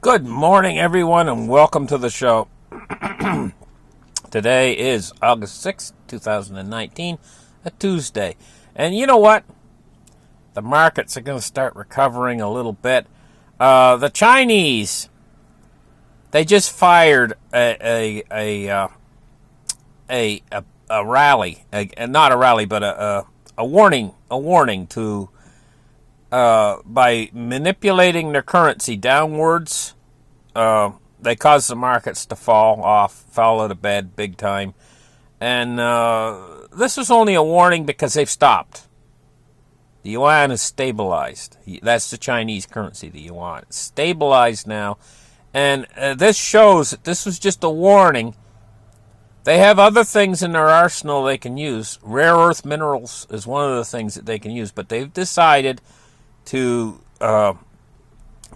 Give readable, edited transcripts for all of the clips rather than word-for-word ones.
Good morning, everyone, and welcome to the show. Today is August 6th, 2019, a Tuesday. And you know what? The markets are going to start recovering a little bit. The Chinese, they just fired a rally, not a rally, but a warning to by manipulating their currency downwards. They caused the markets to fall out of bed big time. And this was only a warning because they've stopped. The yuan is stabilized. That's the Chinese currency, the yuan. It's stabilized now. And this shows that this was just a warning. They have other things in their arsenal they can use. Rare earth minerals is one of the things that they can use. But they've decided to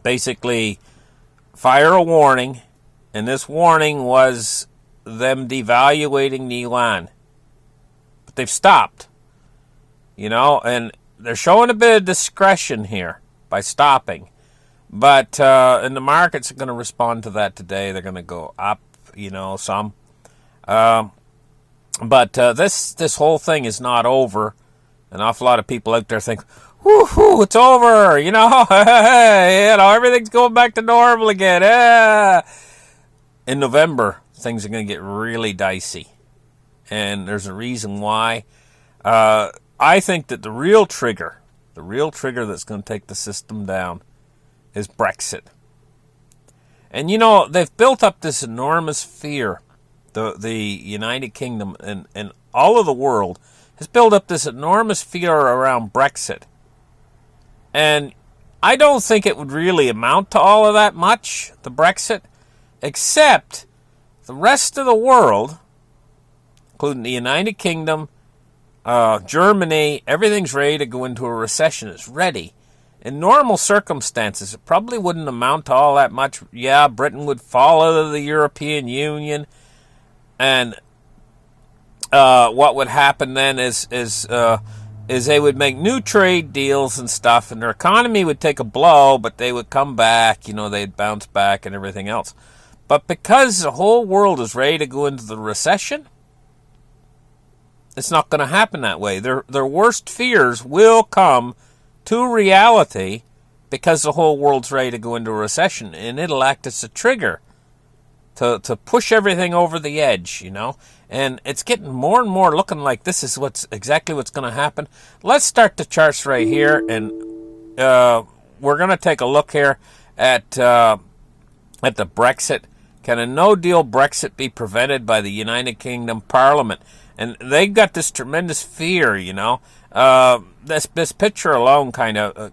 basically fire a warning, and this warning was them devaluating the yuan. But they've stopped, and they're showing a bit of discretion here by stopping. But and the markets are going to respond to that today. They're going to go up, some. But this whole thing is not over. An awful lot of people out there think, woohoo, it's over, everything's going back to normal again. In November, things are going to get really dicey. And there's a reason why. I think that the real trigger that's going to take the system down is Brexit. And, they've built up this enormous fear. The United Kingdom and all of the world has built up this enormous fear around Brexit. And I don't think it would really amount to all of that much, the Brexit, except the rest of the world, including the United Kingdom, Germany, everything's ready to go into a recession. It's ready. In normal circumstances, it probably wouldn't amount to all that much. Yeah, Britain would fall out of the European Union, and what would happen then is they would make new trade deals and stuff, and their economy would take a blow, but they would come back, they'd bounce back and everything else. But because the whole world is ready to go into the recession, it's not going to happen that way. Their worst fears will come to reality because the whole world's ready to go into a recession, and it'll act as a trigger to push everything over the edge, And it's getting more and more looking like this is exactly what's going to happen. Let's start the charts right here, and we're going to take a look here at the Brexit. Can a no-deal Brexit be prevented by the United Kingdom Parliament? And they've got this tremendous fear, This picture alone kind of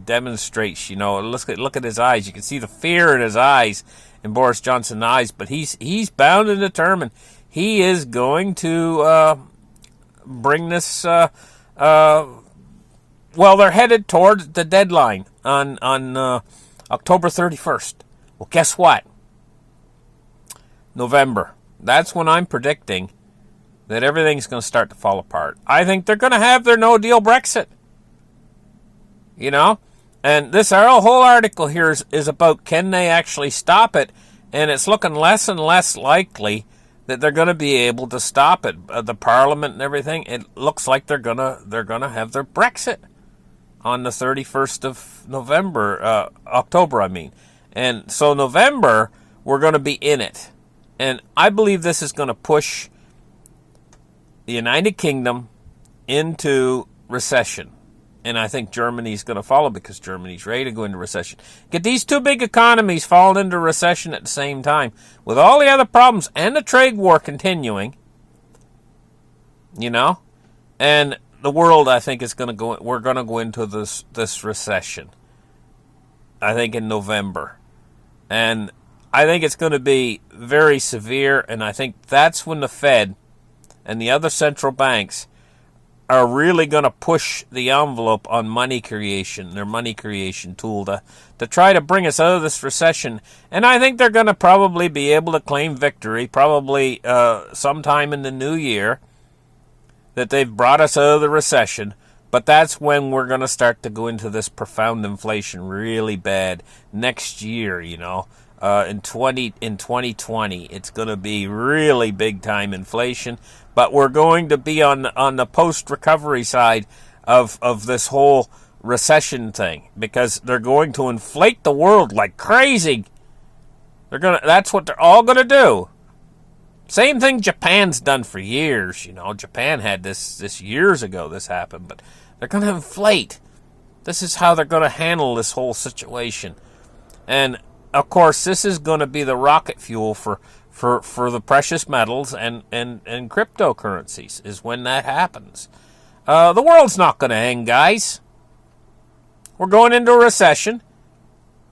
demonstrates, Look at his eyes. You can see the fear in his eyes, in Boris Johnson's eyes, but he's bound and determined. He is going to bring this. Well, they're headed toward the deadline on October 31st. Well, guess what? November. That's when I'm predicting that everything's going to start to fall apart. I think they're going to have their no-deal Brexit. And this whole article here is about can they actually stop it, and it's looking less and less likely that they're going to be able to stop it. The Parliament and everything, it looks like they're gonna have their Brexit on the 31st of November, October, I mean. And so November, we're going to be in it. And I believe this is going to push the United Kingdom into recession. And I think Germany's going to follow because Germany's ready to go into recession. Get these two big economies falling into recession at the same time, with all the other problems and the trade war continuing, and the world, I think, is going to go. We're going to go into this recession, I think, in November, and I think it's going to be very severe. And I think that's when the Fed and the other central banks are really going to push the envelope on money creation, their money creation tool, to try to bring us out of this recession. And I think they're going to probably be able to claim victory, probably sometime in the new year, that they've brought us out of the recession. But that's when we're going to start to go into this profound inflation really bad next year, in 2020. It's going to be really big time inflation, but we're going to be on the post recovery side of this whole recession thing, because they're going to inflate the world like crazy. That's what they're all going to do. Same thing Japan's done for years. Japan had this years ago. This happened, but they're going to inflate. This is how they're going to handle this whole situation. And of course, this is going to be the rocket fuel for the precious metals and cryptocurrencies. Is when that happens. The world's not going to end, guys. We're going into a recession.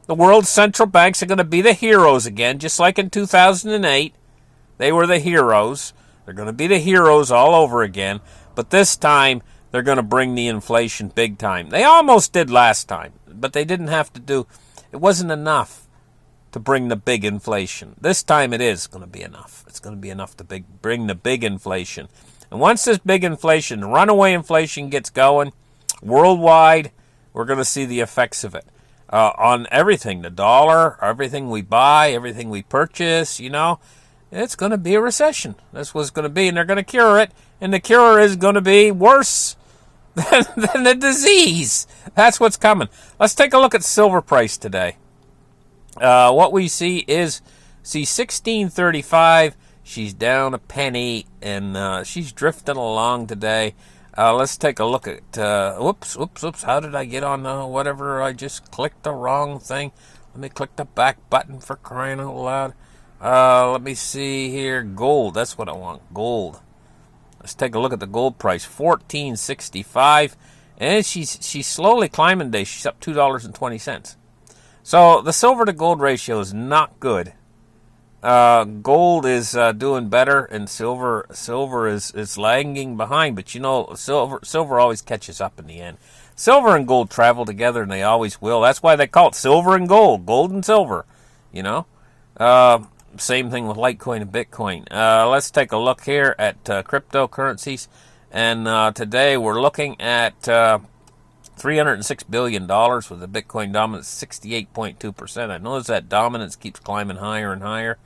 The world's central banks are going to be the heroes again, just like in 2008. They were the heroes. They're going to be the heroes all over again. But this time, they're going to bring the inflation big time. They almost did last time, but they didn't have to do. It wasn't enough to bring the big inflation. This time it is going to be enough. It's going to be enough to bring the big inflation. And once this big inflation, runaway inflation gets going worldwide, we're going to see the effects of it. On everything, the dollar, everything we buy, everything we purchase, it's going to be a recession. That's what it's going to be, and they're going to cure it, and the cure is going to be worse than the disease. That's what's coming. Let's take a look at silver price today. What we see is, 1635. She's down a penny, and she's drifting along today. Let's take a look at, whoops, how did I get on whatever? I just clicked the wrong thing. Let me click the back button, for crying out loud. Let me see here. Gold, that's what I want, gold. Let's take a look at the gold price, $14.65, and she's slowly climbing today. She's up $2.20. So the silver to gold ratio is not good. Gold is doing better, and silver is lagging behind. But silver always catches up in the end. Silver and gold travel together, and they always will. That's why they call it silver and gold and silver. Same thing with Litecoin and Bitcoin. Let's take a look here at cryptocurrencies, and today we're looking at $306 billion with the Bitcoin dominance 68.2%. I notice that dominance keeps climbing higher and higher.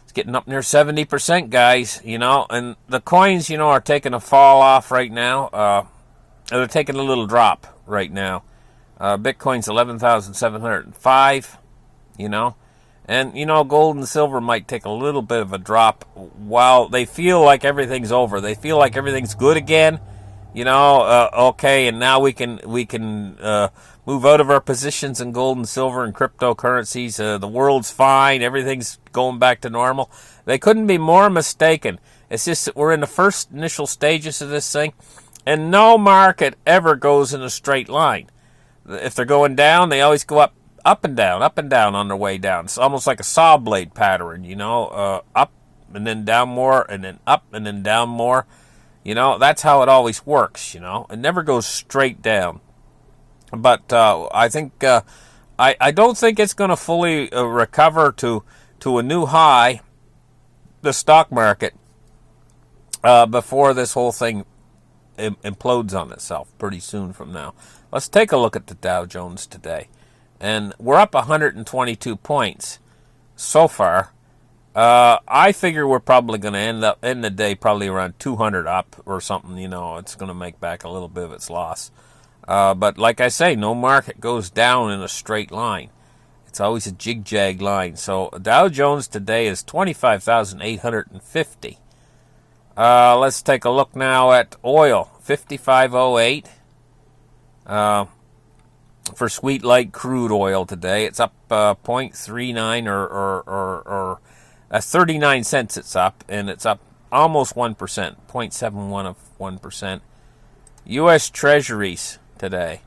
It's getting up near 70%, guys, and the coins, are taking a fall off right now. They're taking a little drop right now. Bitcoin's 11,705, and, gold and silver might take a little bit of a drop while they feel like everything's over. They feel like everything's good again. Okay, and now we can move out of our positions in gold and silver and cryptocurrencies. The world's fine. Everything's going back to normal. They couldn't be more mistaken. It's just that we're in the first initial stages of this thing, and no market ever goes in a straight line. If they're going down, they always go up and down on their way down. It's almost like a saw blade pattern, up and then down more, and then up and then down more. That's how it always works, It never goes straight down. But I think I don't think it's going to fully recover to a new high, the stock market, before this whole thing implodes on itself pretty soon from now. Let's take a look at the Dow Jones today. And we're up 122 points so far. I figure we're probably going to end the day probably around 200 up or something. It's going to make back a little bit of its loss. But like I say, no market goes down in a straight line. It's always a jig-jag line. So Dow Jones today is 25,850. Let's take a look now at oil, 55.08. For sweet light crude oil today, it's up 0.39 or 39 cents. It's up, and it's up almost 1%, 0.71 of 1%. U.S. Treasuries today,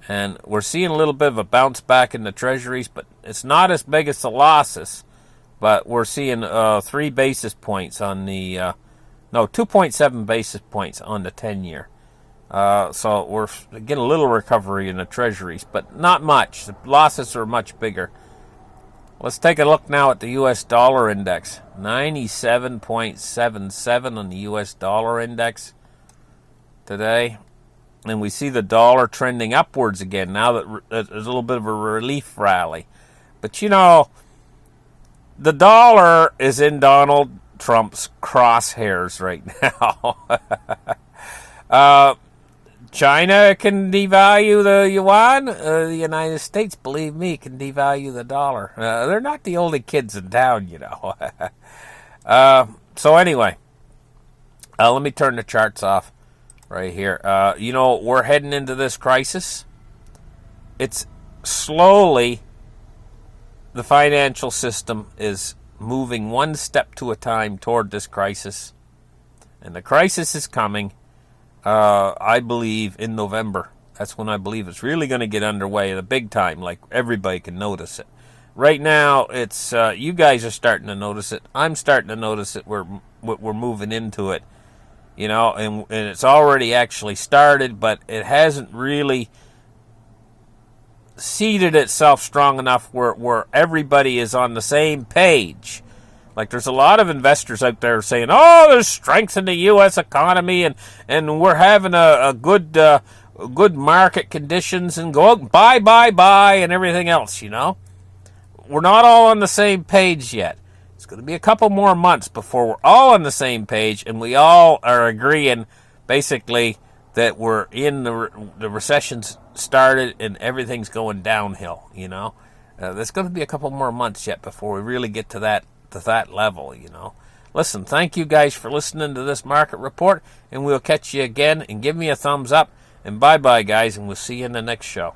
and we're seeing a little bit of a bounce back in the Treasuries, but it's not as big as the losses. But we're seeing 3 basis points on the 2.7 basis points on the 10-year. So we're getting a little recovery in the Treasuries, but not much. The losses are much bigger. Let's take a look now at the U.S. dollar index. 97.77 on the U.S. dollar index today. and we see the dollar trending upwards again now that there's a little bit of a relief rally. But you know, the dollar is in Donald Trump's crosshairs right now. China can devalue the yuan. The United States, believe me, can devalue the dollar. They're not the only kids in town, you know. So anyway, let me turn the charts off right here. You know, we're heading into this crisis. It's slowly, the financial system is moving one step to a time toward this crisis. And the crisis is coming, I believe, in November. That's when I believe it's really going to get underway the big time, like everybody can notice it. Right now, it's you guys are starting to notice it. I'm starting to notice it. We're moving into it, you know, and it's already actually started, but it hasn't really seeded itself strong enough where everybody is on the same page. Like, there's a lot of investors out there saying, oh, there's strength in the U.S. economy, and we're having a good market conditions, and go out, buy, and everything else, you know. We're not all on the same page yet. It's going to be a couple more months before we're all on the same page, and we all are agreeing, basically, that we're in the recession's started and everything's going downhill, you know. There's going to be a couple more months yet before we really get to that level, you know. Listen, thank you guys for listening to this market report, and we'll catch you again, and give me a thumbs up, and bye-bye, guys, and we'll see you in the next show.